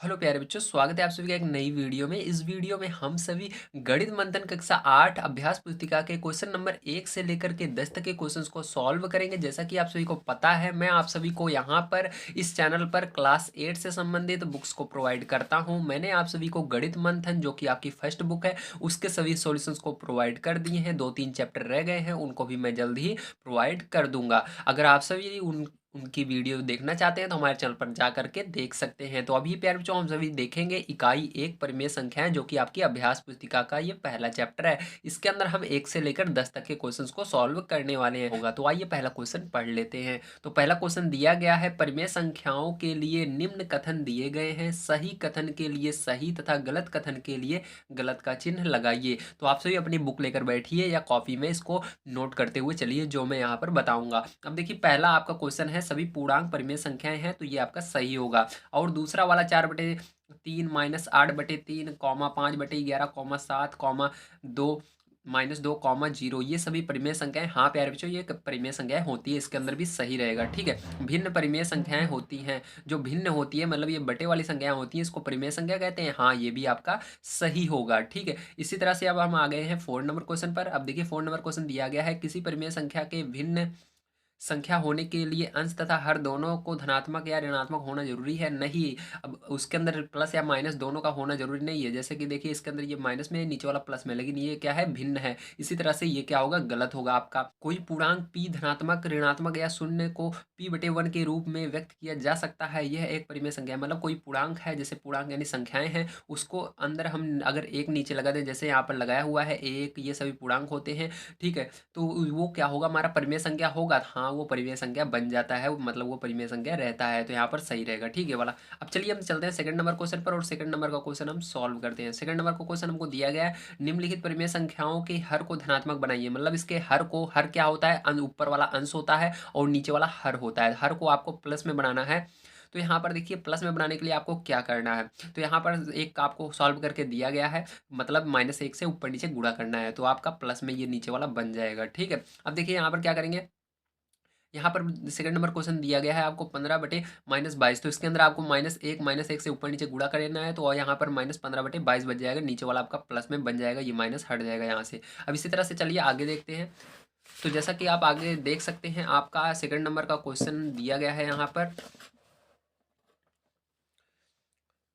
Hello प्यारे बच्चों, स्वागत है आप सभी का एक नई वीडियो में। इस वीडियो में हम सभी गणित मंथन कक्षा 8 अभ्यास पुस्तिका के क्वेश्चन नंबर 1 से लेकर के 10 तक के क्वेश्चंस को सॉल्व करेंगे। जैसा कि आप सभी को पता है, मैं आप सभी को यहाँ पर इस चैनल पर क्लास 8 से संबंधित बुक्स को प्रोवाइड करता हूँ। मैंने आप सभी को गणित मंथन, जो कि आपकी फर्स्ट बुक है, उसके सभी सॉल्यूशंस को प्रोवाइड कर दिए हैं। 2-3 चैप्टर रह गए हैं, उनको भी मैं जल्द ही प्रोवाइड कर दूंगा। अगर आप सभी उनकी वीडियो देखना चाहते हैं तो हमारे चैनल पर जा करके देख सकते हैं। तो अभी प्यारे बच्चों, हम सभी देखेंगे इकाई 1 परिमेय संख्याएं, जो कि आपकी अभ्यास पुस्तिका का ये पहला चैप्टर है। इसके अंदर हम 1 से लेकर 10 तक के क्वेश्चंस को सॉल्व करने वाले हैं होगा। तो आइए पहला क्वेश्चन पढ़ लेते हैं। तो पहला क्वेश्चन दिया गया है, परिमेय संख्याओं के लिए निम्न कथन दिए गए हैं, सही कथन के लिए सही तथा गलत कथन के लिए गलत का चिन्ह लगाइए। तो आप सभी अपनी बुक लेकर बैठिए या कॉपी में इसको नोट करते हुए चलिए, जो मैं यहाँ पर बताऊंगा। अब देखिए, पहला आपका क्वेश्चन है, सभी पूर्णांक परिमेय संख्याएं हैं, तो ये आपका सही होगा। और दूसरा वाला 4/3 minus 8/3 comma 5/11 comma 7 comma 2 -2 comma 0, ये सभी परिमेय संख्याएं, हाँ प्यारे बच्चों, ये परिमेय संख्याएं होती है, इसके अंदर भी सही रहेगा। ठीक है, भिन्न परिमेय संख्याएं होती हैं। जो भिन्न होती है मतलब ये बटे वाली संख्याएं होती हैं, इसको परिमेय संख्या कहते हैं। हाँ, ये भी आपका सही होगा। ठीक है, इसी तरह से अब हम आ गए हैं 4 नंबर क्वेश्चन पर। अब देखिए, 4 नंबर क्वेश्चन दिया गया है, किसी परिमेय संख्या के भिन्न संख्या होने के लिए अंश तथा हर दोनों को धनात्मक या ऋणात्मक होना जरूरी है? नहीं। अब उसके अंदर प्लस या माइनस दोनों का होना जरूरी नहीं है। जैसे कि देखिए, इसके अंदर ये माइनस में है, नीचे वाला प्लस में, लेकिन ये क्या है, भिन्न है। इसी तरह से ये क्या होगा, गलत होगा आपका। कोई पूर्णांक p धनात्मक, ऋणात्मक या शून्य को p/1 के रूप में व्यक्त किया जा सकता है। यह एक परिमेय संख्या है। मतलब कोई पूर्णांक है, जैसे पूर्णांक यानी संख्याएं हैं, उसको अंदर हम अगर एक नीचे लगा दें, जैसे यहाँ पर लगाया हुआ है एक, ये सभी पूर्णांक होते हैं। ठीक है, तो वो क्या होगा, हमारा परिमेय संख्या होगा। हाँ, वो परिमेय संख्या बन जाता है, मतलब वो परिमेय संख्या रहता है, तो यहाँ पर सही रहेगा। ठीक है वाला। अब चलिए हम चलते हैं सेकंड नंबर क्वेश्चन पर, और सेकंड नंबर का क्वेश्चन हम सॉल्व करते हैं। सेकंड नंबर का क्वेश्चन हमको दिया गया है, निम्नलिखित परिमेय संख्याओं के हर को धनात्मक बनाइए। मतलब इसके हर को, हर क्या होता है, ऊपर वाला अंश होता है और नीचे वाला हर होता है। हर को आपको प्लस में बनाना है। तो यहाँ पर देखिए, प्लस में बनाने के लिए आपको क्या करना है, तो यहाँ पर एक आपको सॉल्व करके दिया गया है, मतलब -1 से ऊपर नीचे गुणा करना है, तो आपका प्लस में ये नीचे वाला बन जाएगा। ठीक है, अब देखिए यहाँ पर क्या करेंगे, यहाँ पर सेकंड नंबर क्वेश्चन दिया गया है आपको 15/-22, तो इसके अंदर आपको -1 से ऊपर नीचे गुणा करना है, तो यहाँ पर -15/22 बच जाएगा, नीचे वाला आपका प्लस में बन जाएगा, ये माइनस हट जाएगा यहाँ से। अब इसी तरह से चलिए आगे देखते हैं। तो जैसा कि आप आगे देख सकते हैं, आपका सेकंड नंबर का क्वेश्चन दिया गया है यहाँ पर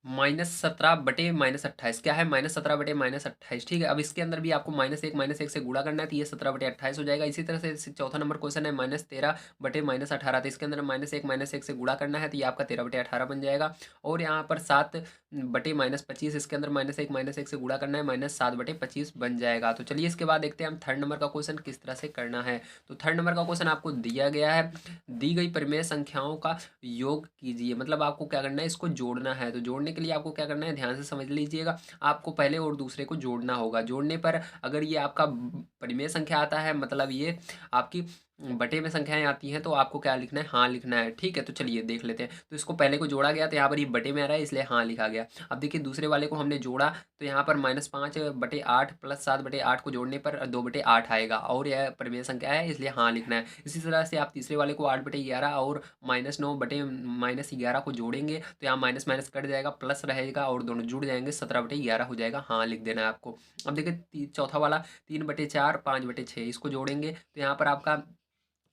-17/-28। क्या है, -17/-28। ठीक है, अब इसके अंदर भी आपको -1 से गुणा करना है, तो ये 17/28 हो जाएगा। इसी तरह से चौथा नंबर क्वेश्चन है -13/-18, तो इसके अंदर -1 से गुणा करना है, तो ये आपका 13/18 बन जाएगा। और यहाँ पर 7/-25, इसके अंदर -1 से गुणा करना है, -7/25 बन जाएगा। तो चलिए इसके बाद देखते हैं हम थर्ड नंबर का क्वेश्चन किस तरह से करना है। तो थर्ड नंबर का क्वेश्चन आपको दिया गया है, दी गई परिमेय संख्याओं का योग कीजिए। मतलब आपको क्या करना है, इसको जोड़ना है। तो जोड़ने के लिए आपको क्या करना है, ध्यान से समझ लीजिएगा। आपको पहले और दूसरे को जोड़ना होगा। जोड़ने पर अगर ये आपका परिमेय संख्या आता है, मतलब ये आपकी बटे में संख्याएं आती हैं, तो आपको क्या लिखना है, हाँ लिखना है। ठीक है, तो चलिए देख लेते हैं। तो इसको पहले को जोड़ा गया, तो यहाँ पर ये बटे में आ रहा है, इसलिए हाँ लिखा गया। अब देखिए, दूसरे वाले को हमने जोड़ा, तो यहाँ पर -5/8 प्लस 7/8 को जोड़ने पर 2/8 आएगा, और यह परिमेय संख्या है, इसलिए हाँ लिखना है। इसी तरह से आप तीसरे वाले को 8/11 और -9/-11 को जोड़ेंगे, तो यहाँ माइनस माइनस कट जाएगा, प्लस रहेगा और दोनों जुड़ जाएंगे, 17/11 हो जाएगा। हाँ लिख देना है आपको। अब देखिए, चौथा वाला 3/4 5/6, इसको जोड़ेंगे, तो यहाँ पर आपका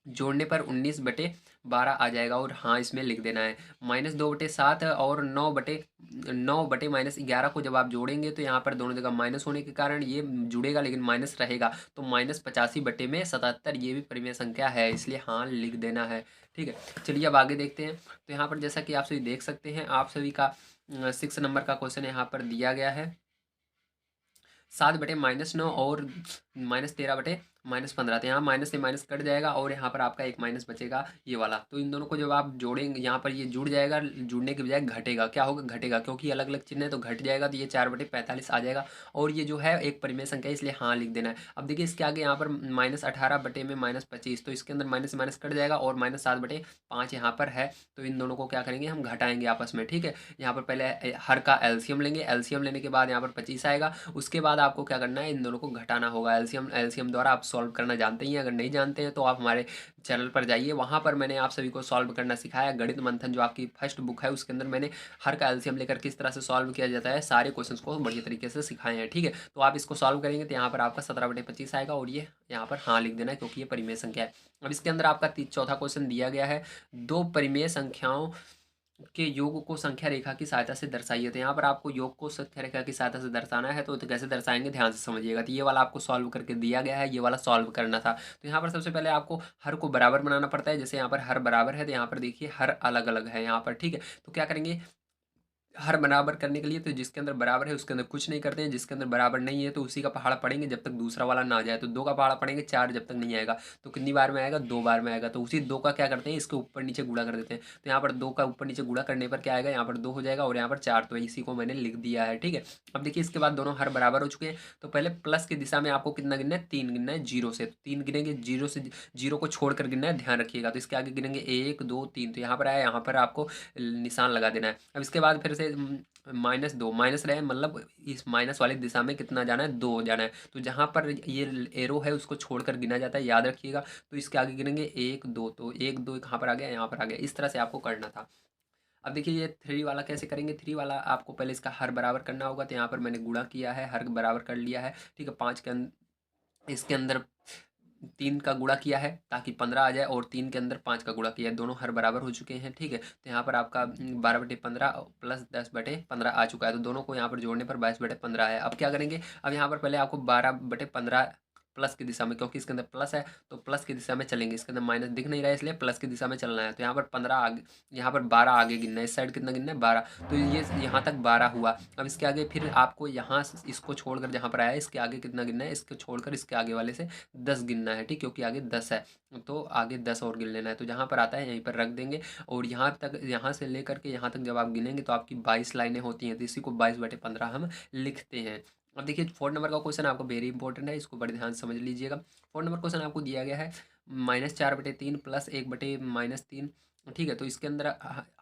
जोड़ने पर 19/12 आ जाएगा, और हाँ इसमें लिख देना है। -2/7 और 9/-11 को जब आप जोड़ेंगे, तो यहाँ पर दोनों जगह माइनस होने के कारण ये जुड़ेगा, लेकिन माइनस रहेगा, तो -85/77, ये भी परिमेय संख्या है, इसलिए हाँ लिख देना है। ठीक है, चलिए अब आगे देखते हैं। तो यहाँ पर जैसा कि आप सभी देख सकते हैं, आप सभी का 6 नंबर का क्वेश्चन यहाँ पर दिया गया है, 7/-9 और -13/-15, तो यहाँ माइनस से माइनस कट जाएगा, और यहाँ पर आपका एक माइनस बचेगा, ये वाला। तो इन दोनों को जब आप जोड़ेंगे, यहाँ पर ये जुड़ जाएगा, जुड़ने के बजाय घटेगा। क्या होगा, घटेगा, क्योंकि अलग अलग चिन्ह है, तो घट जाएगा, तो ये 4/45 आ जाएगा, और ये जो है एक परिमेय संख्या है, इसलिए हाँ लिख देना है। अब देखिए, इसके आगे यहाँ पर -18/-25, तो इसके अंदर माइनस से माइनस कट जाएगा, और -7/5 यहाँ पर है, तो इन दोनों को क्या करेंगे, हम घटाएंगे आपस में। ठीक है, यहाँ पर पहले हर का एलसीएम लेंगे, एलसीएम लेने के बाद यहाँ पर 25 आएगा, उसके बाद आपको क्या करना है, इन दोनों को घटाना होगा। एलसीएम एलसीएम द्वारा आप सॉल्व करना जानते ही हैं। अगर नहीं जानते हैं तो आप हमारे चैनल पर जाइए, वहाँ पर मैंने आप सभी को सॉल्व करना सिखाया। गणित मंथन जो आपकी फर्स्ट बुक है उसके अंदर मैंने हर का एलसीएम लेकर किस तरह से सॉल्व किया जाता है सारे क्वेश्चंस को बढ़िया तरीके से सिखाए हैं। ठीक है, तो आप इसको सॉल्व करेंगे तो यहाँ पर आपका 17/25 आएगा और ये यहाँ पर हाँ लिख देना है क्योंकि ये परिमेय संख्या है। अब इसके अंदर आपका चौथा क्वेश्चन दिया गया है, दो परिमेय संख्याओं के योग को संख्या रेखा की सहायता से दर्शाइए। तो यहाँ पर आपको योग को संख्या रेखा की सहायता से दर्शाना है, तो कैसे दर्शाएंगे ध्यान से समझिएगा। तो ये वाला आपको सॉल्व करके दिया गया है, ये वाला सॉल्व करना था। तो यहाँ पर सबसे पहले आपको हर को बराबर बनाना पड़ता है। जैसे यहाँ पर हर बराबर है तो यहाँ पर देखिए हर अलग अलग है यहाँ पर। ठीक है, तो क्या करेंगे हर बराबर करने के लिए, तो जिसके अंदर बराबर है उसके अंदर कुछ नहीं करते हैं, जिसके अंदर बराबर नहीं है तो उसी का पहाड़ा पड़ेंगे जब तक दूसरा वाला ना आ जाए। तो 2 का पहाड़ा पड़ेंगे 4 जब तक नहीं आएगा, तो कितनी बार में आएगा 2 बार में आएगा। तो उसी 2 का क्या करते हैं इसके ऊपर नीचे गुणा कर देते हैं। तो यहाँ पर 2 का ऊपर नीचे गुणा करने पर क्या आएगा, यहाँ पर 2 हो जाएगा और यहाँ पर 4, तो इसी को मैंने लिख दिया है। ठीक है, अब देखिए इसके बाद दोनों हर बराबर हो चुके हैं। तो पहले प्लस की दिशा में आपको कितना गिनना है, 3 गिनना है जीरो से। 3 गिनेंगे, जीरो से जीरो को छोड़ कर गिनना है, ध्यान रखिएगा। तो इसके आगे गिनेंगे 1 2 3, तो यहाँ पर आया, यहाँ पर आपको निशान लगा देना है। अब इसके बाद फिर से -2 माइनस रहे मतलब इस माइनस वाली दिशा में कितना जाना है, 2 जाना है। तो जहाँ पर ये एरो है उसको छोड़कर गिना जाता है, याद रखिएगा। तो इसके आगे गिनेंगे 1 2, तो 1 2 कहाँ पर आ गया, यहाँ पर आ गया। इस तरह से आपको करना था। अब देखिए ये 3 वाला कैसे करेंगे। 3 वाला आपको पहले इसका हर बराबर करना होगा। तो यहाँ पर मैंने गुणा किया है, हर बराबर कर लिया है। ठीक है, 5 के इसके अंदर 3 का गुणा किया है ताकि 15 आ जाए, और 3 के अंदर 5 का गुणा किया है, दोनों हर बराबर हो चुके हैं। ठीक है, तो यहाँ पर आपका 12/15 प्लस 10/15 आ चुका है। तो दोनों को यहाँ पर जोड़ने पर 22/15 है। अब क्या करेंगे, अब यहाँ पर पहले आपको 12/15 प्लस की दिशा में, क्योंकि इसके अंदर प्लस है तो प्लस की दिशा में चलेंगे। इसके अंदर माइनस दिख नहीं रहा है इसलिए प्लस की दिशा में चलना है। तो यहाँ पर 15 आगे, यहाँ पर 12 आगे गिनना है। इस साइड कितना गिनना है, 12। तो ये यहाँ तक 12 हुआ। अब इसके आगे फिर आपको यहाँ इसको छोड़कर जहाँ पर आया है इसके आगे कितना गिनना है, इसको छोड़कर इसके आगे वाले से 10 गिनना है। ठीक, क्योंकि आगे 10 है तो आगे 10 और गिन लेना है। तो जहाँ पर आता है यहीं पर रख देंगे, और यहाँ तक, यहाँ से लेकर के यहाँ तक जब आप गिनेंगे तो आपकी 22 लाइनें होती हैं। तो इसी को 22/15 हम लिखते हैं। अब देखिए 4 नंबर का क्वेश्चन आपको वेरी इंपॉर्टेंट है, इसको बड़े ध्यान से समझ लीजिएगा। 4 नंबर क्वेश्चन आपको दिया गया है -4/3 प्लस 1/-3। ठीक है, तो इसके अंदर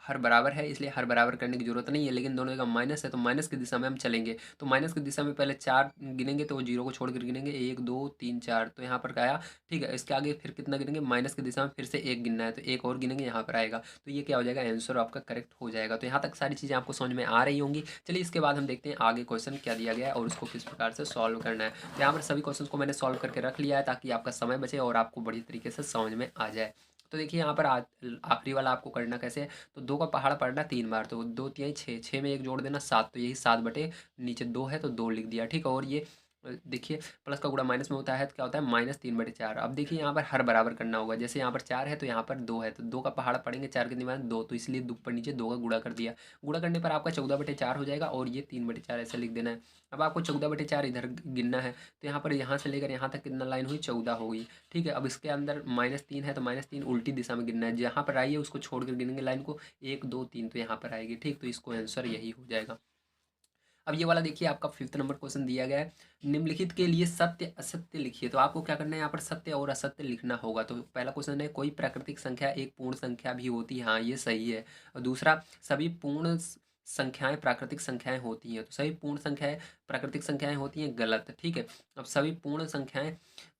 हर बराबर है इसलिए हर बराबर करने की जरूरत नहीं है, लेकिन दोनों का माइनस है तो माइनस की दिशा में हम चलेंगे। तो माइनस की दिशा में पहले 4 गिनेंगे, तो जीरो को छोड़ कर गिनेंगे 1 2 3 4, तो यहाँ पर आया। ठीक है, इसके आगे फिर कितना गिनेंगे, माइनस की दिशा में फिर से 1 गिनना है, तो 1 और गिनेंगे, यहाँ पर आएगा। तो ये क्या हो जाएगा, आंसर आपका करेक्ट हो जाएगा। तो यहाँ तक सारी चीज़ें आपको समझ में आ रही होंगी। चलिए इसके बाद हम देखते हैं आगे क्वेश्चन क्या दिया गया है और उसको किस प्रकार से सॉल्व करना है। तो यहाँ पर सभी क्वेश्चन को मैंने सॉल्व करके रख लिया है ताकि आपका समय बचे और आपको बड़ी तरीके से समझ में आ जाए। तो देखिए यहाँ पर आखिरी वाला आपको करना कैसे है। तो 2 का पहाड़ा पड़ना 3 बार, तो 2 तिहाई 6, 6 में 1 जोड़ देना 7, तो यही 7 बटे नीचे 2 है तो 2 लिख दिया। ठीक है, और ये देखिए प्लस का गुणा माइनस में होता है तो क्या होता है -3/4। अब देखिए यहाँ पर हर बराबर करना होगा। जैसे यहाँ पर 4 है तो यहाँ पर 2 है, तो 2 का पहाड़ा पड़ेंगे 4 के दिमाग 2, तो इसलिए ऊपर नीचे 2 का गुणा कर दिया। गुणा करने पर आपका 14/4 हो जाएगा, और ये 3/4 ऐसे लिख देना है। अब आपको 14/4 इधर गिनना है, तो यहाँ पर यहाँ से लेकर यहाँ तक कितना लाइन हुई, 14 हो गई। ठीक है, अब इसके अंदर -3 है तो -3 उल्टी दिशा में गिनना है। जहाँ पर आई है उसको छोड़ कर गिनेंगे लाइन को, 1 2 3, तो यहाँ पर आएगी। ठीक, तो इसको आंसर यही हो जाएगा। अब ये वाला देखिए आपका 5th नंबर क्वेश्चन दिया गया है, निम्नलिखित के लिए सत्य असत्य लिखिए। तो आपको क्या करना है, यहाँ पर सत्य और असत्य लिखना होगा। तो पहला क्वेश्चन है, कोई प्राकृतिक संख्या एक पूर्ण संख्या भी होती है, हाँ ये सही है। और दूसरा, सभी पूर्ण संख्याएं प्राकृतिक संख्याएं होती हैं। तो सभी पूर्ण संख्याएं प्राकृतिक संख्याएं होती हैं, गलत। ठीक है, अब सभी पूर्ण संख्याएं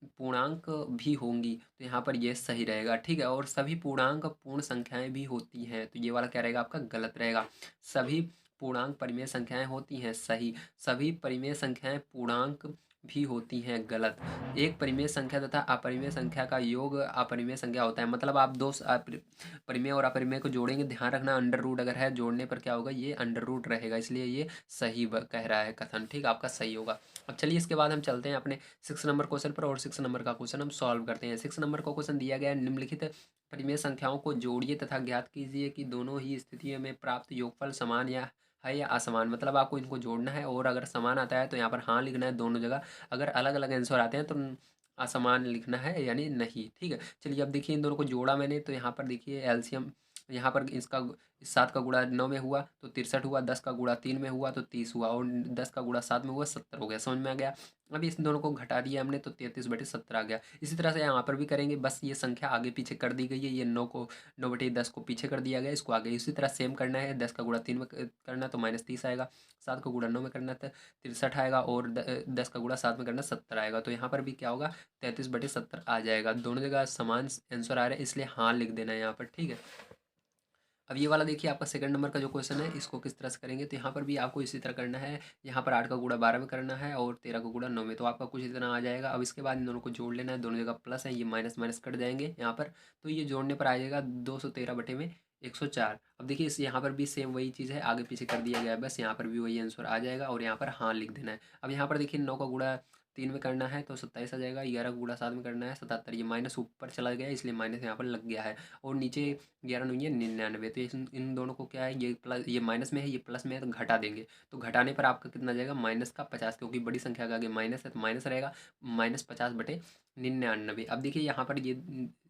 पूर्णांक भी होंगी, तो यहाँ पर ये सही रहेगा। ठीक है, और सभी पूर्णांक पूर्ण संख्याएं भी होती हैं, तो ये वाला क्या रहेगा आपका, गलत रहेगा। सभी पूर्णांक परिमेय संख्याएं होती हैं, सही। सभी परिमेय संख्याएं पूर्णांक भी होती हैं, गलत। एक परिमेय संख्या तथा अपरिमेय संख्या का योग अपरिमेय संख्या होता है। मतलब आप दो परिमेय और अपरिमेय को जोड़ेंगे, ध्यान रखना अंडर रूट अगर है जोड़ने पर क्या होगा, ये अंडर रूट रहेगा, इसलिए ये सही कह रहा है कथन। ठीक, आपका सही होगा। अब चलिए इसके बाद हम चलते हैं अपने 6 नंबर क्वेश्चन पर, और 6 नंबर का क्वेश्चन हम सॉल्व करते हैं। 6 नंबर का क्वेश्चन दिया गया है, निम्नलिखित परिमेय संख्याओं को जोड़िए तथा ज्ञात कीजिए कि दोनों ही स्थितियों में प्राप्त योगफल समान या है या असमान। मतलब आपको इनको जोड़ना है, और अगर समान आता है तो यहाँ पर हाँ लिखना है दोनों जगह, अगर अलग अलग आंसर आते हैं तो असमान लिखना है यानी नहीं। ठीक है, चलिए अब देखिए इन दोनों को जोड़ा मैंने, तो यहाँ पर देखिए एलसीएम यहाँ पर इसका 7 का गुणा 9 में हुआ तो 63 हुआ, 10 का गुणा 3 में हुआ तो 30 हुआ, और 10 का गुणा 7 में हुआ 70 हो गया। समझ में आ गया? अभी इस दोनों को घटा दिया हमने तो 33/70 आ गया। इसी तरह से यहाँ पर भी करेंगे, बस ये संख्या आगे पीछे कर दी गई है। ये 9/10 को पीछे कर दिया गया, इसको आगे इसी तरह सेम करना है। 10 का गुणा 3 में करना तो -30 आएगा, 7 का गुणा 9 में करना तो 63 आएगा, और 10 का गुणा 7 में करना 70 आएगा। तो यहाँ पर भी क्या होगा, 33/70 आ जाएगा। दोनों जगह समान आंसर आ रहा है, इसलिए हाँ लिख देना है यहाँ पर, ठीक है। अब ये वाला देखिए, आपका सेकंड नंबर का जो क्वेश्चन है, इसको किस तरह से करेंगे, तो यहाँ पर भी आपको इसी तरह करना है। यहाँ पर 8 का गुणा 12 में करना है और 13 का गुणा 9 में, तो आपका कुछ इतना आ जाएगा। अब इसके बाद इन दोनों को जोड़ लेना है, दोनों जगह प्लस है, ये माइनस माइनस कट जाएंगे यहाँ पर, तो ये जोड़ने पर आ जाएगा 213/104। अब देखिए इस यहाँ पर भी सेम वही चीज़ है, आगे पीछे कर दिया गया है, बस यहाँ पर भी वही आंसर आ जाएगा, और यहाँ पर हाँ लिख देना है। अब यहाँ पर देखिए 9 का गुणा 3 में करना है तो 27 आ जाएगा, 11 का गुणा 7 में करना है 77, ये माइनस ऊपर चला गया इसलिए माइनस यहाँ पर लग गया है, और नीचे 11 नहीं है 99। तो इन दोनों को क्या है, ये प्लस, ये माइनस में है, ये प्लस में है, तो घटा देंगे। तो घटाने पर आपका कितना जाएगा, -50, क्योंकि बड़ी संख्या का आगे माइनस है तो माइनस रहेगा, -50/99। अब देखिए यहाँ पर ये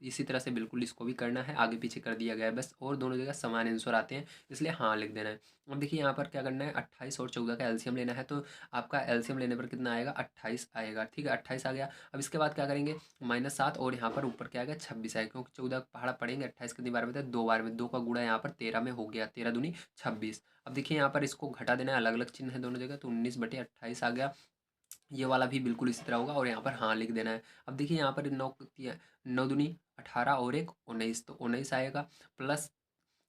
इसी तरह से बिल्कुल इसको भी करना है, आगे पीछे कर दिया गया है बस, और दोनों जगह समान आंसर आते हैं, इसलिए हाँ लिख देना है। अब देखिए यहाँ पर क्या करना है, 28 और 14 का एलसीएम लेना है, तो आपका एलसीएम लेने पर कितना आएगा, 28 आएगा, ठीक है, 28 आ गया। अब इसके बाद क्या करेंगे, -7, और यहाँ पर ऊपर क्या आएगा, 26 आएगा, क्योंकि 14 पहाड़ा पड़ेंगे, 28 कितनी बार में था, 2 बार में, 2 का गुणा यहाँ पर 13 में हो गया, 13 दूनी 26। अब देखिए यहाँ पर इसको घटा देना है, अलग अलग चिन्ह है दोनों जगह, तो 19/28 आ गया। ये वाला भी बिल्कुल इसी तरह होगा, और यहाँ पर हाँ लिख देना है। अब देखिए यहाँ पर 9 दूनी 18 और 1 19, तो 19 आएगा, प्लस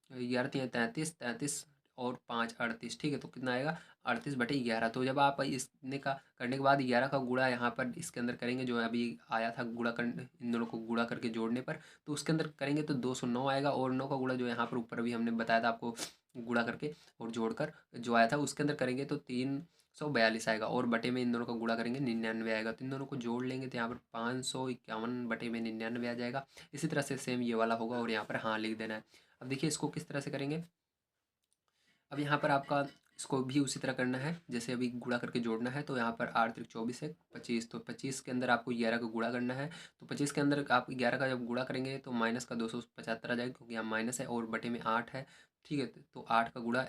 11 3 33, 33 और 5 38, ठीक है, तो कितना आएगा, 38/11। तो जब आप इसने का करने के बाद 11 का गुणा यहाँ पर इसके अंदर करेंगे, जो अभी आया था गुणा करने, इन दोनों को गुणा करके जोड़ने पर, तो उसके अंदर करेंगे तो 209 आएगा, और 9 का गुणा जो यहाँ पर ऊपर अभी हमने बताया था आपको गुणा करके और जोड़कर जो आया था, उसके अंदर करेंगे तो 342 आएगा, और बटे में इन दोनों का गुणा करेंगे 99 आएगा, तो इन दोनों को जोड़ लेंगे तो यहाँ पर 551/99 आ जाएगा। इसी तरह से सेम ये वाला होगा, और यहाँ पर हाँ लिख देना है। अब देखिए इसको किस तरह से करेंगे, अब यहाँ पर आपका इसको भी उसी तरह करना है, जैसे अभी गुणा करके जोड़ना है, तो यहाँ पर 8 त्रिक 24 है 25, तो 25 के अंदर आपको 11 का गुणा करना है, तो 25 के अंदर आप 11 का जब गुणा करेंगे तो माइनस का 275 आ जाएगा, क्योंकि यहाँ माइनस है और बटे में 8 है, ठीक है, तो 8 का गुणा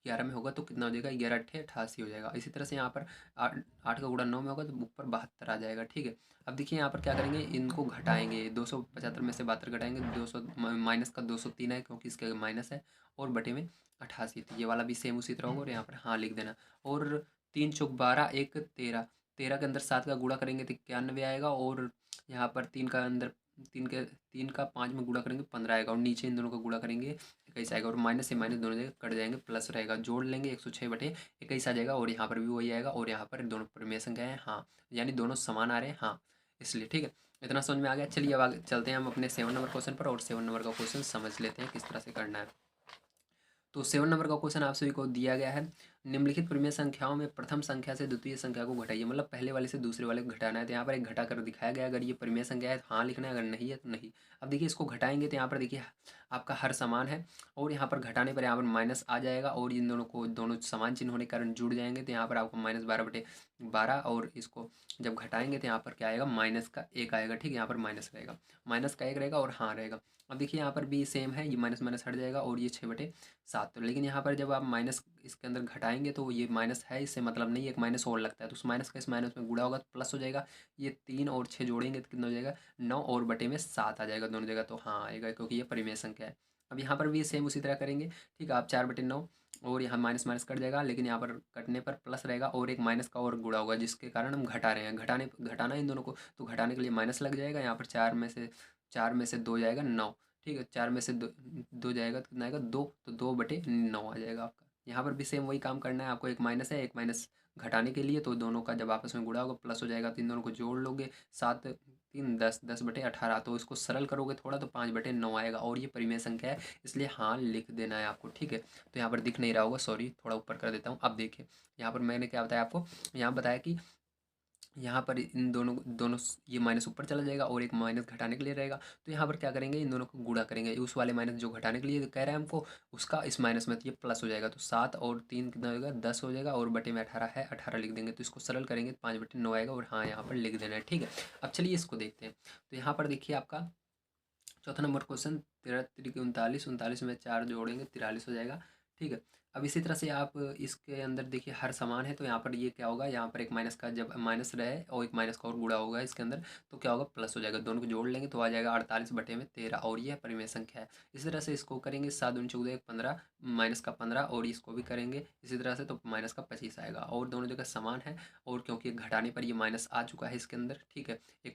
11 में होगा तो कितना हो जाएगा, 11 8 88 हो जाएगा। इसी तरह से यहाँ पर 8 का गुणा 9 में होगा तो ऊपर 72 आ जाएगा, ठीक है। अब देखिए यहाँ पर क्या करेंगे, इनको घटाएंगे, 275 में से 72 घटाएंगे, 200 माइनस का 203 है, क्योंकि इसके माइनस है, और बटे में 88, तो ये वाला भी सेम उसी तरह होगा, और यहाँ पर हाँ लिख देना। और 3 चौक 12 1 13, 13 के अंदर 7 का गुणा करेंगे तो 91 आएगा, और यहाँ पर 3 का अंदर 3 का 5 में गुणा करेंगे 15 आएगा, और नीचे इन दोनों का गुणा करेंगे 21 आएगा, और माइनस से माइनस दोनों जगह कट जाएंगे, प्लस रहेगा, जोड़ लेंगे 106/21 आ जाएगा, और यहाँ पर भी वही आएगा, और यहाँ पर दोनों परिमेय संख्या है हाँ, यानी दोनों समान आ रहे हैं हाँ, इसलिए ठीक है। इतना समझ में आ गया। चलिए अब आगे चलते हैं हम अपने 7 नंबर क्वेश्चन पर, और 7 नंबर का क्वेश्चन समझ लेते हैं किस तरह से करना है। तो 7 नंबर का क्वेश्चन आप सभी को दिया गया है, निम्नलिखित परिमेय संख्याओं में प्रथम संख्या से द्वितीय संख्या को घटाइए, मतलब पहले वाले से दूसरे वाले को घटाना है, तो यहाँ पर एक घटा कर दिखाया गया है। अगर ये परिमेय संख्या है तो हाँ लिखना है, अगर नहीं है तो नहीं। अब देखिए इसको घटाएंगे तो यहाँ पर देखिए आपका हर समान है, और यहाँ पर घटाने पर यहाँ पर माइनस आ जाएगा, और इन दोनों को दोनों समान चिन्ह होने के कारण जुड़ जाएंगे, तो यहाँ पर आपको -12/12, और इसको जब घटाएंगे तो यहाँ पर क्या आएगा, -1 आएगा, ठीक है, यहाँ पर माइनस रहेगा, -1 रहेगा, और हाँ रहेगा। अब देखिए यहाँ पर भी सेम है, ये माइनस माइनस हट जाएगा, और ये 6/7, तो लेकिन यहाँ पर जब आप माइनस इसके अंदर घटाएंगे तो ये माइनस है, इससे मतलब नहीं, एक माइनस और लगता है, तो उस माइनस का इस माइनस में गुणा होगा तो प्लस हो जाएगा, ये 3 और 6 जोड़ेंगे तो कितना हो जाएगा, 9 और बटे में 7 आ जाएगा दोनों जगह, तो हाँ आएगा, क्योंकि ये परिमेय संख्या है। अब यहाँ पर भी सेम उसी तरह करेंगे, ठीक है, आप 4/9, और यहाँ माइनस माइनस कट जाएगा, लेकिन यहाँ पर कटने पर प्लस रहेगा, और एक माइनस का और गुणा होगा, जिसके कारण हम घटा रहे हैं, घटाना इन दोनों को, तो घटाने के लिए माइनस लग जाएगा, यहाँ पर 4 में से 2 जाएगा 9, ठीक है, 4 में से 2 जाएगा तो कितना आएगा 2, तो 2/9 आ जाएगा आपका। यहाँ पर भी सेम वही काम करना है आपको, एक माइनस है, एक माइनस घटाने के लिए, तो दोनों का जब आपस में गुणा होगा प्लस हो जाएगा, तो इन दोनों को जोड़ लोगे, 7 3 10, 10/18, तो इसको सरल करोगे थोड़ा तो 5/9 आएगा, और ये परिमेय संख्या है, इसलिए हाँ लिख देना है आपको, ठीक है। तो यहाँ पर दिख नहीं रहा होगा, सॉरी, थोड़ा ऊपर कर देता हूँ। अब देखिए यहाँ पर मैंने क्या बताया आपको, यहाँ बताया कि यहाँ पर इन दोनों दोनों ये माइनस ऊपर चला जाएगा, और एक माइनस घटाने के लिए रहेगा, तो यहाँ पर क्या करेंगे, इन दोनों को गुणा करेंगे, उस वाले माइनस जो घटाने के लिए कह रहा है हमको, उसका इस माइनस में, तो ये प्लस हो जाएगा, तो 7 और 3 कितना हो जाएगा, 10 हो जाएगा, और बटे में 18 है, 18 लिख देंगे, तो इसको सरल करेंगे तो 5/9 आएगा, और हाँ यहाँ पर लिख देना है, ठीक है। अब चलिए इसको देखते हैं, तो यहाँ पर देखिए आपका चौथा नंबर क्वेश्चन, 13 तिरिक 39, 39 में 4 जोड़ेंगे 43 हो जाएगा। ठीक है। अब इसी तरह से आप इसके अंदर देखिए हर समान है, तो यहाँ पर ये क्या होगा, यहाँ पर एक माइनस का जब माइनस रहे और एक माइनस का और गुणा होगा इसके अंदर, तो क्या होगा, प्लस हो जाएगा। दोनों को जोड़ लेंगे तो आ जाएगा 48 बटे में 13, और ये परिमेय संख्या है। इसी तरह से इसको करेंगे, 7 दूनी 14 एक 15, माइनस का 15, और इसको भी करेंगे इसी तरह से तो माइनस का 25 आएगा, और दोनों जगह समान है। और क्योंकि घटाने पर ये माइनस आ चुका है इसके अंदर, ठीक है, एक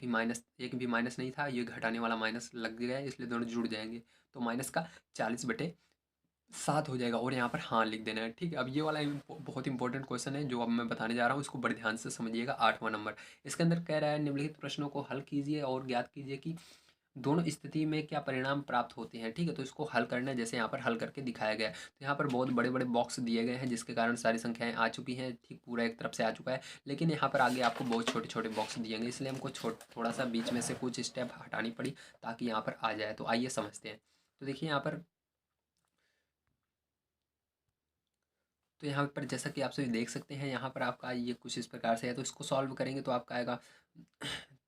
भी माइनस नहीं था, ये घटाने वाला माइनस लग गया है, इसलिए दोनों जुड़ जाएंगे। तो माइनस का 40/7 हो जाएगा, और यहाँ पर हाँ लिख देना है। ठीक है। अब ये वाला बहुत इंपॉर्टेंट क्वेश्चन है जो अब मैं बताने जा रहा हूँ, इसको बड़े ध्यान से समझिएगा। 8वां नंबर, इसके अंदर कह रहा है निम्नलिखित प्रश्नों को हल कीजिए और ज्ञात कीजिए कि दोनों स्थिति में क्या परिणाम प्राप्त होते हैं। ठीक है। तो इसको हल करना है, जैसे यहाँ पर हल करके दिखाया गया है। तो यहाँ पर बहुत बड़े बड़े बॉक्स दिए गए हैं, जिसके कारण सारी संख्याएं आ चुकी हैं। ठीक, पूरा एक तरफ से आ चुका है, लेकिन यहाँ पर आगे आपको बहुत छोटे छोटे बॉक्स दिए गए, इसलिए हमको थोड़ा सा बीच में से कुछ स्टेप हटानी पड़ी ताकि यहाँ पर आ जाए। तो आइए समझते हैं। तो देखिए यहाँ पर, तो यहाँ पर जैसा कि आप सभी देख सकते हैं, यहाँ पर आपका ये कुछ इस प्रकार से है। तो इसको सॉल्व करेंगे तो आपका आएगा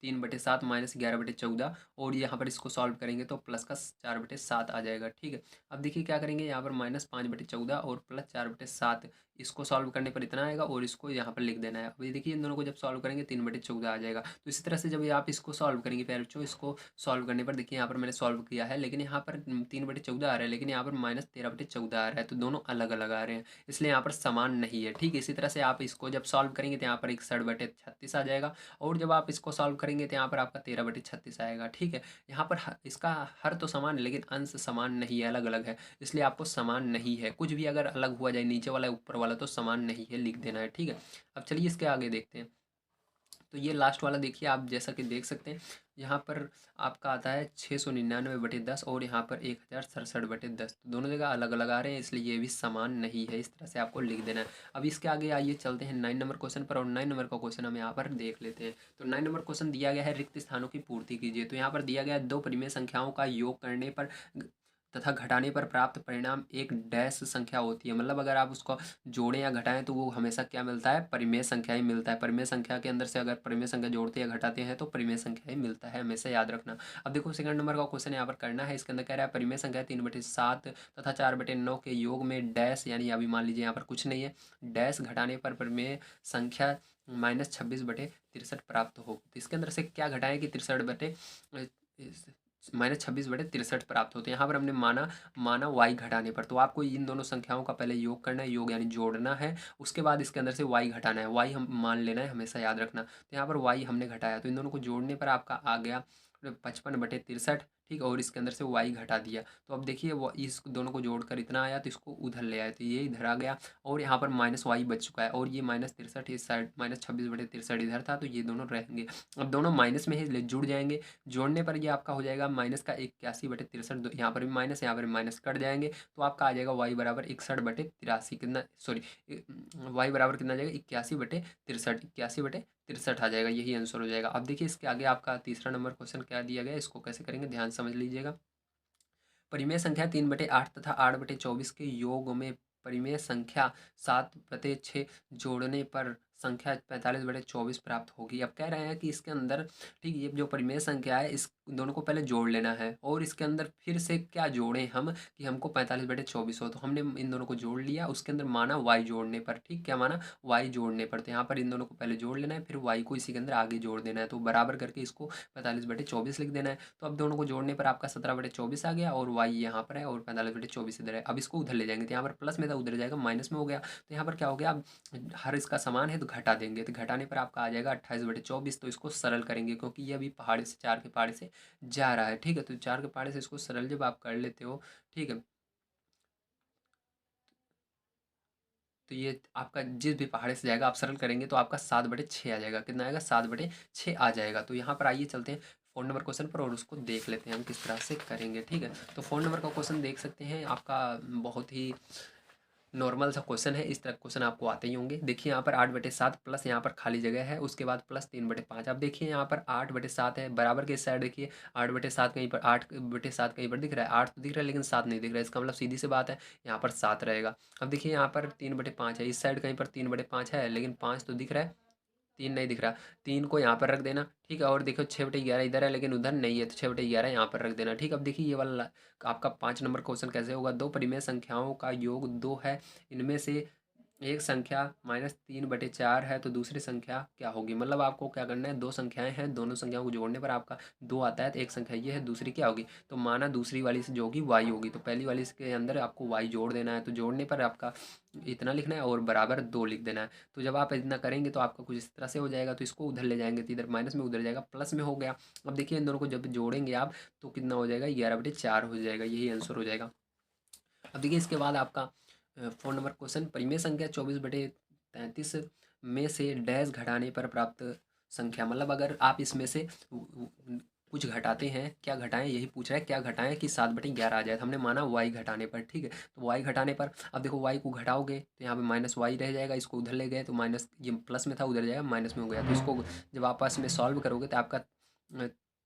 3/7 माइनस 11/14, और यहाँ पर इसको सॉल्व करेंगे तो प्लस का 4/7 आ जाएगा। ठीक है। अब देखिए क्या करेंगे, यहाँ पर -5/14 और प्लस 4/7, इसको सॉल्व करने पर इतना आएगा, और इसको यहाँ पर लिख देना है। अब ये देखिए इन दोनों को जब सॉल्व करेंगे 3/14 आ जाएगा। तो इसी तरह से जब ये आप इसको सॉल्व करेंगे प्यारे बच्चों, इसको सॉल्व करने पर देखिए यहाँ पर मैंने सॉल्व किया है, लेकिन यहाँ पर 3/14 आ रहा है, लेकिन यहाँ पर -13/14 आ रहा है, तो दोनों अलग अलग आ रहे हैं, इसलिए यहाँ पर समान नहीं है। ठीक है। इसी तरह से आप इसको जब सॉल्व करेंगे तो यहाँ पर 61/36 आ जाएगा, और जब आप इसको सॉल्व करेंगे तो यहाँ पर आपका 13/36 आएगा। ठीक है। यहाँ पर इसका हर तो समान है, लेकिन अंश समान नहीं है, अलग अलग है, इसलिए आपको समान नहीं है। कुछ भी अगर अलग हुआ जाए, नीचे वाला ऊपर वाला, तो समान नहीं है, लिख देना है। ठीक है। अब चलिए इसके आगे देखते हैं। तो ये लास्ट वाला देखिए, आप जैसा कि देख सकते हैं, यहाँ पर आपका आता है 699/10, और यहाँ पर 1067/10, तो दोनों जगह अलग अलग आ रहे हैं, इसलिए ये भी समान नहीं है। इस तरह से आपको लिख देना है। अब इसके आगे आइए चलते हैं 9 नंबर क्वेश्चन पर, और 9 नंबर का क्वेश्चन हम यहाँ पर देख लेते हैं। तो 9 नंबर क्वेश्चन दिया गया है, रिक्त स्थानों की पूर्ति कीजिए। तो यहाँ पर दिया गया है, दो परिमेय संख्याओं का योग करने पर तथा घटाने पर प्राप्त परिणाम एक डैश संख्या होती है। मतलब अगर आप उसको जोड़ें या घटाएं तो वो हमेशा क्या मिलता है, परिमेय संख्या ही मिलता है। परिमेय संख्या के अंदर से अगर परिमेय संख्या जोड़ते या घटाते हैं तो परिमेय संख्या ही मिलता है, हमेशा याद रखना। अब देखो सेकंड नंबर का क्वेश्चन यहाँ पर करना है। इसके अंदर कह रहा है परिमेय संख्या 3/7 तथा 4/9 के योग में डैश, यानी अभी मान लीजिए यहाँ पर कुछ नहीं है, डैश घटाने पर परिमेय संख्या -26/63 प्राप्त हो। तो इसके अंदर से क्या घटाएं कि -26/63 प्राप्त होते हैं। यहाँ पर हमने माना माना y घटाने पर, तो आपको इन दोनों संख्याओं का पहले योग करना है, योग यानी जोड़ना है, उसके बाद इसके अंदर से y घटाना है, y हम मान लेना है, हमेशा याद रखना। तो यहाँ पर y हमने घटाया, तो इन दोनों को जोड़ने पर आपका आ गया 55/63। ठीक, और इसके अंदर से y घटा दिया, तो अब देखिए वो इस दोनों को जोड़कर इतना आया, तो इसको उधर ले आए, तो ये इधर आ गया, और यहाँ पर -y बच चुका है, और ये -63 इस साइड, -26/63 इधर था, तो ये दोनों रहेंगे। अब दोनों माइनस में ही जुड़ जाएंगे, जोड़ने पर ये आपका हो जाएगा माइनस का 81/63, यहाँ पर भी माइनस, यहाँ पर भी माइनस, कट जाएंगे, तो आपका आ जाएगा y बराबर 61/83, कितना, सॉरी, y बराबर कितना आ जाएगा, 81/63, 81/63 आ जाएगा, यही आंसर हो जाएगा। अब देखिए इसके आगे आपका तीसरा नंबर क्वेश्चन क्या दिया गया है, इसको कैसे करेंगे ध्यान समझ लीजिएगा। परिमेय संख्या 3/8 तथा 8/24 के योग में परिमेय संख्या 7/6 जोड़ने पर संख्या 45/24 प्राप्त होगी। अब कह रहे हैं कि इसके अंदर, ठीक, ये जो परिमेय संख्या है, इस दोनों को पहले जोड़ लेना है, और इसके अंदर फिर से क्या जोड़ें हम कि हमको 45/24 हो। तो हमने इन दोनों को जोड़ लिया, उसके अंदर माना y जोड़ने पर। ठीक, क्या माना, y जोड़ने पर। तो यहाँ पर इन दोनों को पहले जोड़ लेना है, फिर y को इसी के अंदर आगे जोड़ देना है, तो बराबर करके इसको 45/24 लिख देना है। तो अब दोनों को जोड़ने पर आपका 17/24 आ गया, और y यहाँ पर है, और 45/24 इधर है। अब इसको उधर ले जाएंगे, तो यहाँ पर प्लस में था, उधर जाएगा माइनस में हो गया, तो यहाँ पर क्या हो गया, अब हर इसका समान है तो घटा देंगे, तो घटाने पर आपका आ जाएगा 28/24। तो इसको सरल करेंगे, क्योंकि ये अभी पहाड़ी से, 4 के पहाड़े से जा रहा है। ठीक है। तो 4 के पहाड़े से इसको सरल जब आप कर लेते हो, ठीक है, तो ये आपका जिस भी पहाड़े से जाएगा, आप सरल करेंगे तो आपका 7/6 आ जाएगा। कितना आएगा, 7/6 आ जाएगा। तो यहाँ पर आइए चलते हैं 4 नंबर क्वेश्चन पर, और उसको देख लेते हैं हम किस तरह से करेंगे। ठीक है। तो 4 नंबर का क्वेश्चन देख सकते हैं, आपका बहुत ही नॉर्मल सा क्वेश्चन है, इस तरह क्वेश्चन आपको आते ही होंगे। देखिए यहाँ पर 8/7 प्लस यहाँ पर खाली जगह है, उसके बाद प्लस 3/5। अब देखिए यहाँ पर 8/7 है, बराबर के इस साइड देखिए 8/7 कहीं पर, 8/7 कहीं पर दिख रहा है, 8 तो दिख रहा है लेकिन 7 नहीं दिख रहा है, इसका मतलब सीधी सी बात है यहाँ पर 7 रहेगा। अब देखिए यहाँ पर 3/5 है, इस साइड कहीं पर 3/5 है, लेकिन 5 तो दिख रहा है, 3 नहीं दिख रहा, 3 को यहाँ पर रख देना, ठीक है। और देखो 6/11 इधर है लेकिन उधर नहीं है, तो 6/11 यहाँ पर रख देना, ठीक है। अब देखिए ये वाला आपका 5 नंबर क्वेश्चन कैसे होगा। दो परिमेय संख्याओं का योग 2 है, इनमें से एक संख्या -3/4 है, तो दूसरी संख्या क्या होगी। मतलब आपको क्या करना है, दो संख्याएं हैं, दोनों संख्याओं को जोड़ने पर आपका 2 आता है, तो एक संख्या ये है, दूसरी क्या होगी। तो माना दूसरी वाली से जो होगी y होगी, तो पहली वाली के अंदर आपको y जोड़ देना है, तो जोड़ने पर आपका इतना लिखना है और बराबर 2 लिख देना है। तो जब आप इतना करेंगे तो आपका कुछ इस तरह से हो जाएगा, तो इसको उधर ले जाएंगे तो इधर माइनस में, उधर जाएगा प्लस में, हो गया। अब देखिए इन दोनों को जब जोड़ेंगे आप तो कितना हो जाएगा, 11/4 हो जाएगा, यही आंसर हो जाएगा। अब देखिए इसके बाद आपका 4 नंबर क्वेश्चन, परिमेय संख्या 24/33 में से डैश घटाने पर प्राप्त संख्या। मतलब अगर आप इसमें से कुछ घटाते हैं, क्या घटाएं यही पूछ रहा है, क्या घटाएं कि 7/11 आ जाए। तो हमने माना y घटाने पर, ठीक है। तो y घटाने पर अब देखो y को घटाओगे तो यहाँ पे -y रह जाएगा, इसको उधर ले गए तो माइनस, ये प्लस में था उधर जाएगा माइनस में हो गया। तो इसको जब आपस में सॉल्व करोगे तो आपका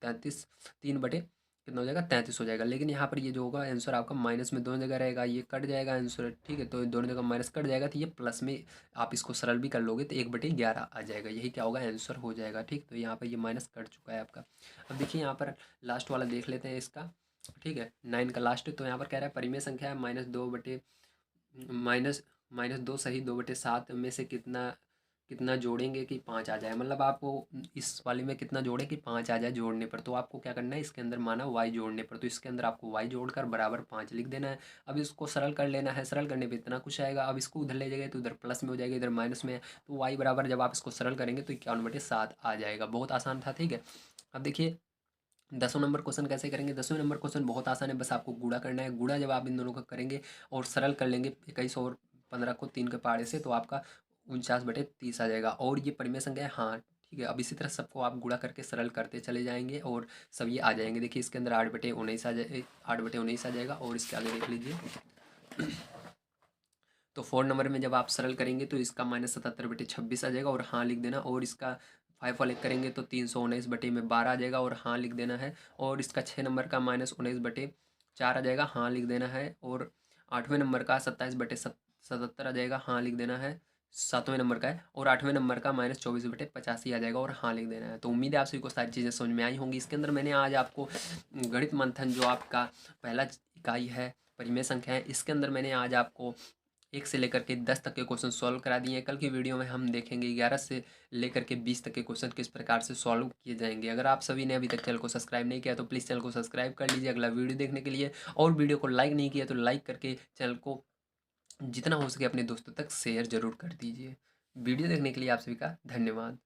33 3 बटे कितना हो जाएगा, 33 हो जाएगा। लेकिन यहाँ पर ये जो होगा आंसर आपका माइनस में दोनों जगह रहेगा, ये कट जाएगा आंसर, ठीक है। तो दोनों जगह माइनस कट जाएगा, तो ये प्लस में आप इसको सरल भी कर लोगे तो 1/11 आ जाएगा, यही क्या होगा आंसर हो जाएगा, ठीक। तो यहाँ पर ये माइनस कट चुका है आपका। अब देखिए यहाँ पर लास्ट वाला देख लेते हैं इसका, ठीक है, 9 का लास्ट। तो यहाँ पर कह रहा है परिमेय संख्या है -2 सही 2/7 में से कितना कितना जोड़ेंगे कि 5 आ जाए। मतलब आपको इस वाले में कितना जोड़े कि 5 आ जाए जोड़ने पर। तो आपको क्या करना है, इसके अंदर माना y जोड़ने पर, तो इसके अंदर आपको y जोड़कर बराबर 5 लिख देना है। अब इसको सरल कर लेना है, सरल करने पे इतना कुछ आएगा। अब इसको उधर ले जाएंगे तो उधर प्लस में हो जाएगा, इधर माइनस में है, तो y बराबर जब आप इसको सरल करेंगे तो 51/7 आ जाएगा। बहुत आसान था, ठीक है। अब देखिए 10वें नंबर क्वेश्चन कैसे करेंगे। 10वें नंबर क्वेश्चन बहुत आसान है, बस आपको गुणा करना है। गुणा जब आप इन दोनों का करेंगे और सरल कर लेंगे 21 और 15 को 3 के पहाड़े से, तो आपका 49/30 आ जाएगा। और ये परिमेय संख्या है, हाँ ठीक है। अब इसी तरह सबको आप गुणा करके सरल करते चले जाएंगे और सब ये आ जाएंगे। देखिए इसके अंदर 8/19 आ जाए, 8/19 आ जाएगा। और इसके आगे देख लीजिए तो 4 नंबर में जब आप सरल करेंगे तो इसका -77/26 आ जाएगा और हाँ लिख देना। और इसका 5 वाले करेंगे तो 319/12 आ जाएगा और हाँ लिख देना है। और इसका 6 नंबर का -19/4 आ जाएगा, हाँ लिख देना है। और 8वें नंबर का 27/77 आ जाएगा, हाँ लिख देना है। 7वें नंबर का है। और 8वें नंबर का -24/85 आ जाएगा और हाँ लिख देना है। तो उम्मीद है आप सभी को सारी चीज़ें समझ में आई होंगी। इसके अंदर मैंने आज आपको गणित मंथन जो आपका पहला इकाई है परिमेय संख्या है, इसके अंदर मैंने आज आपको 1 से लेकर के 10 तक के क्वेश्चन सॉल्व करा दिए हैं। कल की वीडियो में हम देखेंगे 11 से लेकर के 20 तक के क्वेश्चन किस प्रकार से सॉल्व किए जाएंगे। अगर आप सभी ने अभी तक चैनल को सब्सक्राइब नहीं किया तो प्लीज़ चैनल को सब्सक्राइब कर लीजिए अगला वीडियो देखने के लिए। और वीडियो को लाइक नहीं किया तो लाइक करके चैनल को जितना हो सके अपने दोस्तों तक शेयर ज़रूर कर दीजिए। वीडियो देखने के लिए आप सभी का धन्यवाद।